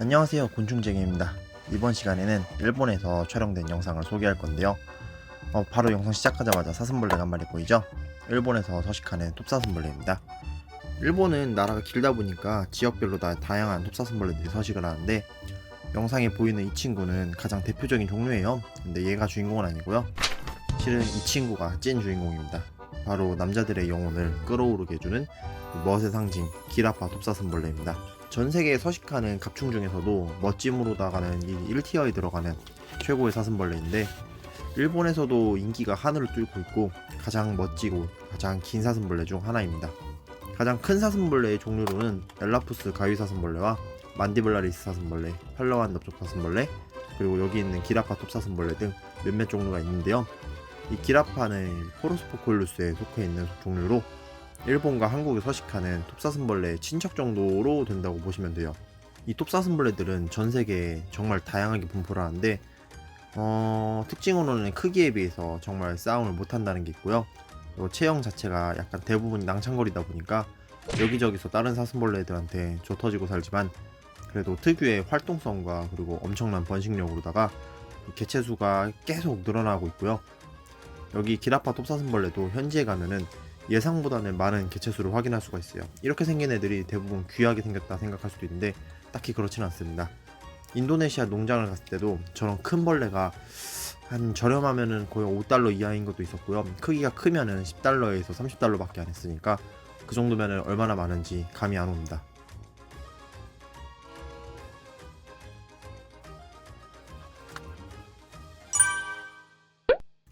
안녕하세요, 곤충쟁이입니다. 이번 시간에는 일본에서 촬영된 영상을 소개할 건데요. 바로 영상 시작하자마자 사슴벌레가 한 마리 보이죠? 일본에서 서식하는 톱사슴벌레입니다. 일본은 나라가 길다 보니까 지역별로 다 다양한 톱사슴벌레들이 서식을 하는데, 영상에 보이는 이 친구는 가장 대표적인 종류예요. 근데 얘가 주인공은 아니고요. 실은 이 친구가 찐 주인공입니다. 바로 남자들의 영혼을 끌어오르게 해주는 멋의 상징 기라파 톱사슴벌레입니다. 전 세계에 서식하는 갑충 중에서도 멋짐으로다가는 이 1티어에 들어가는 최고의 사슴벌레인데, 일본에서도 인기가 하늘을 뚫고 있고 가장 멋지고 가장 긴 사슴벌레 중 하나입니다. 가장 큰 사슴벌레의 종류로는 엘라푸스 가위사슴벌레와 만디블라리스 사슴벌레, 팔라완 넓적사슴벌레, 그리고 여기 있는 기라파 톱사슴벌레 등 몇몇 종류가 있는데요. 이 기라파는 포로스포콜루스에 속해 있는 종류로 일본과 한국에 서식하는 톱사슴벌레의 친척 정도로 된다고 보시면 돼요. 이 톱사슴벌레들은 전 세계에 정말 다양하게 분포를 하는데, 특징으로는 크기에 비해서 정말 싸움을 못한다는 게 있고요. 그리고 체형 자체가 약간 대부분이 낭창거리다 보니까 여기저기서 다른 사슴벌레들한테 좁혀지고 살지만, 그래도 특유의 활동성과 그리고 엄청난 번식력으로다가 개체수가 계속 늘어나고 있고요. 여기 기라파 톱사슴벌레도 현지에 가면은 예상보다는 많은 개체수를 확인할 수가 있어요. 이렇게 생긴 애들이 대부분 귀하게 생겼다 생각할 수도 있는데 딱히 그렇지는 않습니다. 인도네시아 농장을 갔을 때도 저런 큰 벌레가 한 저렴하면은 거의 5달러 이하인 것도 있었고요. 크기가 크면은 10달러에서 30달러 밖에 안 했으니까 그 정도면은 얼마나 많은지 감이 안 옵니다.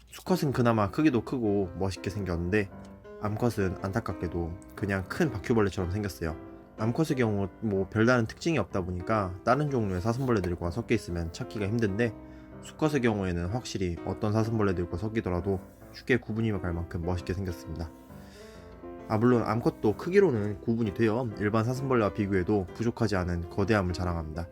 수컷은 그나마 크기도 크고 멋있게 생겼는데, 암컷은 안타깝게도 그냥 큰 바퀴벌레처럼 생겼어요. 암컷의 경우 뭐 별다른 특징이 없다 보니까 다른 종류의 사슴벌레들과 섞여 있으면 찾기가 힘든데, 수컷의 경우에는 확실히 어떤 사슴벌레들과 섞이더라도 쉽게 구분이 갈 만큼 멋있게 생겼습니다. 물론 암컷도 크기로는 구분이 돼요. 일반 사슴벌레와 비교해도 부족하지 않은 거대함을 자랑합니다.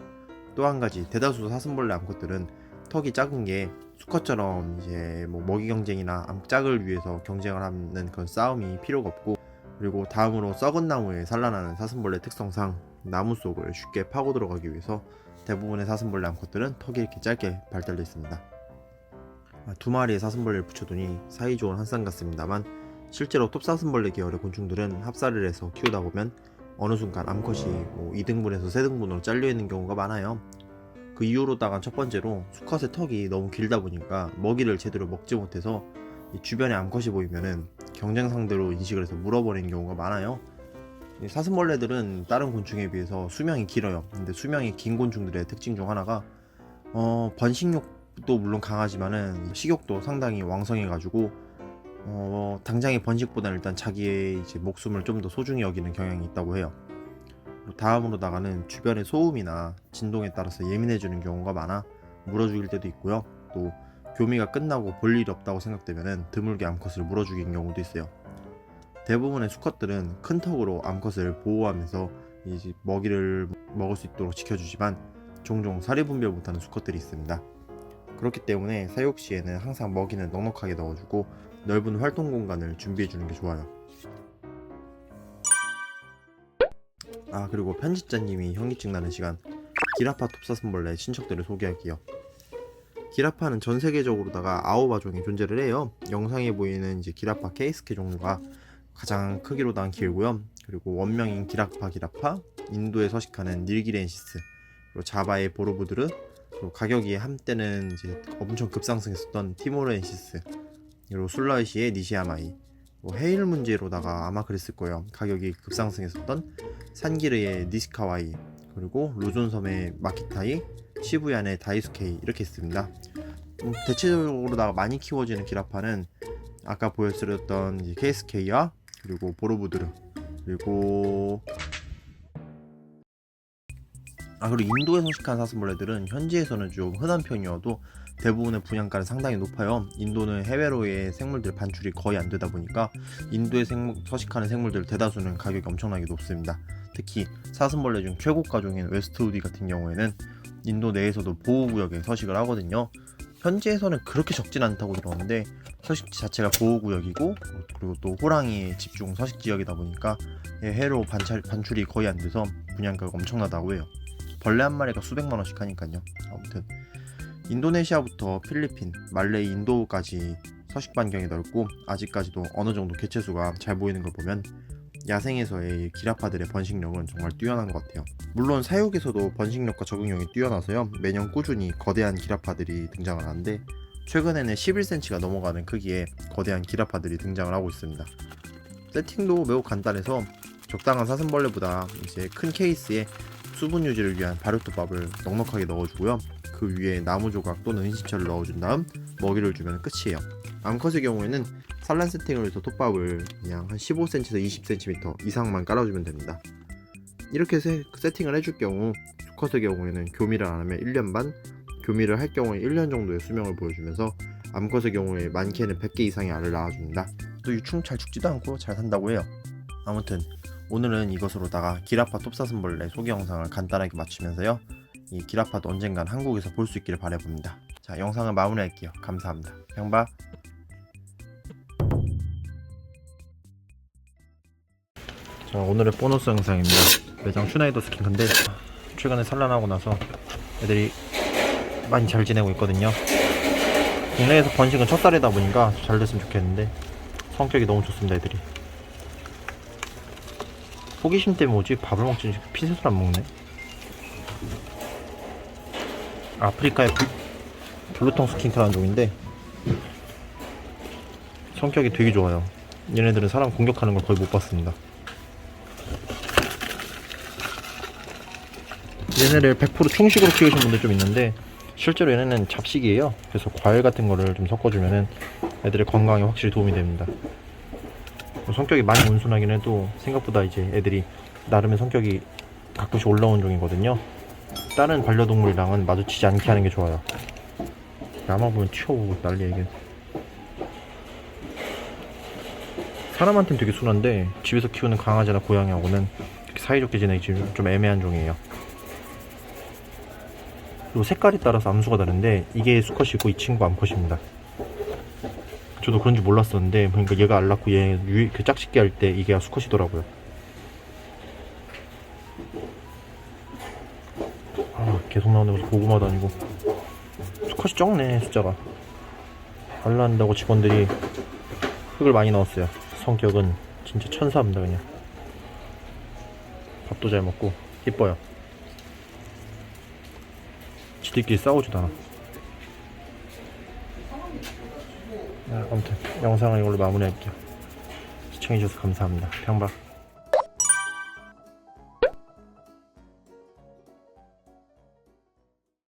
또 한 가지, 대다수 사슴벌레 암컷들은 턱이 작은 게 수컷처럼 이제 뭐 먹이 경쟁이나 암짝을 위해서 경쟁을 하는 그런 싸움이 필요가 없고, 그리고 다음으로 썩은 나무에 산란하는 사슴벌레 특성상 나무 속을 쉽게 파고 들어가기 위해서 대부분의 사슴벌레 암컷들은 턱이 이렇게 짧게 발달되어 있습니다. 두 마리의 사슴벌레를 붙여두니 사이좋은 한 쌍 같습니다만, 실제로 톱사슴벌레 계열의 곤충들은 합사를 해서 키우다 보면 어느 순간 암컷이 2등분에서 3등분으로 잘려있는 경우가 많아요. 그 이유로다가 첫 번째로 수컷의 턱이 너무 길다 보니까 먹이를 제대로 먹지 못해서 주변에 암컷이 보이면은 경쟁 상대로 인식을 해서 물어버리는 경우가 많아요. 사슴벌레들은 다른 곤충에 비해서 수명이 길어요. 근데 수명이 긴 곤충들의 특징 중 하나가 번식력도 물론 강하지만은 식욕도 상당히 왕성해가지고 당장의 번식보다는 일단 자기의 이제 목숨을 좀 더 소중히 여기는 경향이 있다고 해요. 다음으로다가는 주변의 소음이나 진동에 따라서 예민해지는 경우가 많아 물어 죽일 때도 있고요. 또 교미가 끝나고 볼 일이 없다고 생각되면 드물게 암컷을 물어 죽이는 경우도 있어요. 대부분의 수컷들은 큰 턱으로 암컷을 보호하면서 이제 먹이를 먹을 수 있도록 지켜주지만, 종종 사리 분별 못하는 수컷들이 있습니다. 그렇기 때문에 사육 시에는 항상 먹이는 넉넉하게 넣어주고 넓은 활동 공간을 준비해주는 게 좋아요. 그리고 편집자님이 현기증 나는 시간, 기라파 톱사슴벌레의 친척들을 소개할게요. 기라파는 전 세계적으로다가 9아종이 존재를 해요. 영상에 보이는 이제 기라파 케이스케 종류가 가장 크기로다가 길고요. 그리고 원명인 기라파, 인도에 서식하는 닐기렌시스, 그리고 자바의 보로부드르, 그리고 가격이 한때는 이제 엄청 급상승했었던 티모르엔시스, 그리고 술라웨시의 니시야마이, 해일 문제로다가 아마 그랬을 거예요. 가격이 급상승했었던 산기르의 니시카와이, 그리고 루존섬의 마키타이, 시부얀의 다이수케이, 이렇게 있습니다. 대체적으로다가 많이 키워지는 기라파는 아까 보여드렸던 케이스케이와 그리고 보로부드르, 그리고 인도에 서식한 사슴벌레들은 현지에서는 좀 흔한 편이어도 대부분의 분양가는 상당히 높아요. 인도는 해외로의 생물들 반출이 거의 안 되다 보니까 인도에 서식하는 생물들 대다수는 가격이 엄청나게 높습니다. 특히 사슴벌레 중 최고가종인 웨스트우디 같은 경우에는 인도 내에서도 보호구역에 서식을 하거든요. 현지에서는 그렇게 적진 않다고 들었는데 서식지 자체가 보호구역이고 그리고 또 호랑이 집중 서식지역이다 보니까 해로 반출이 거의 안 돼서 분양가가 엄청나다고 해요. 벌레 한 마리가 수백만 원씩 하니까요. 아무튼 인도네시아부터 필리핀, 말레이, 인도까지 서식 반경이 넓고 아직까지도 어느 정도 개체수가 잘 보이는 걸 보면 야생에서의 기라파들의 번식력은 정말 뛰어난 것 같아요. 물론 사육에서도 번식력과 적응력이 뛰어나서요. 매년 꾸준히 거대한 기라파들이 등장을 하는데 최근에는 11cm가 넘어가는 크기의 거대한 기라파들이 등장을 하고 있습니다. 세팅도 매우 간단해서 적당한 사슴벌레보다 이제 큰 케이스에 수분 유지를 위한 발효톱밥을 넉넉하게 넣어주고요. 그 위에 나무 조각 또는 은신처를 넣어준 다음 먹이를 주면 끝이에요. 암컷의 경우에는 산란 세팅을 해서 톱밥을 그냥 한 15cm에서 20cm 이상만 깔아주면 됩니다. 이렇게 세팅을 해줄 경우 수컷의 경우에는 교미를 안 하면 1년 반, 교미를 할 경우에 1년 정도의 수명을 보여주면서 암컷의 경우에 많게는 100개 이상의 알을 낳아줍니다. 또 유충 잘 죽지도 않고 잘 산다고 해요. 아무튼 오늘은 이것으로다가 기라파 톱사슴벌레 소개 영상을 간단하게 마치면서요. 이 기라파도 언젠간 한국에서 볼 수 있기를 바라봅니다. 자, 영상을 마무리할게요. 감사합니다. 평바. 자, 오늘의 보너스 영상입니다. 매장 슈나이더 스킨크인데 최근에 산란하고 나서 애들이 많이 잘 지내고 있거든요. 국내에서 번식은 첫살이다 보니까 잘 됐으면 좋겠는데 성격이 너무 좋습니다. 애들이 호기심 때문에 뭐지 밥을 먹지 핀셋을 안 먹네. 아프리카의 블루통 스킨크라는 종인데 성격이 되게 좋아요. 얘네들은 사람 공격하는 걸 거의 못 봤습니다. 얘네를 100% 충식으로 키우신 분들 좀 있는데 실제로 얘네는 잡식이에요. 그래서 과일 같은 거를 좀 섞어주면은 애들의 건강에 확실히 도움이 됩니다. 성격이 많이 온순하긴 해도 생각보다 이제 애들이 나름의 성격이 가끔씩 올라온 종이거든요. 다른 반려동물이랑은 마주치지 않게 하는 게 좋아요. 야마 보면 튀어오고 난리야 이게. 사람한테는 되게 순한데 집에서 키우는 강아지나 고양이하고는 이렇게 사이좋게 지내기 좀 애매한 종이에요. 그리고 색깔에 따라서 암수가 다른데 이게 수컷이고 이 친구 암컷입니다. 저도 그런 줄 몰랐었는데 그러니까 얘가 알 낳고 얘 그 짝짓기 할 때 이게 수컷이더라고요. 아, 계속 나오는 거 고구마도 아니고 수컷이 적네 숫자가. 알 낳는다고 직원들이 흙을 많이 넣었어요. 성격은 진짜 천사입니다. 그냥 밥도 잘 먹고 이뻐요. 지들끼리 싸우지도 않아. 아무튼 영상을 이걸로 마무리할게요. 시청해주셔서 감사합니다. 평박.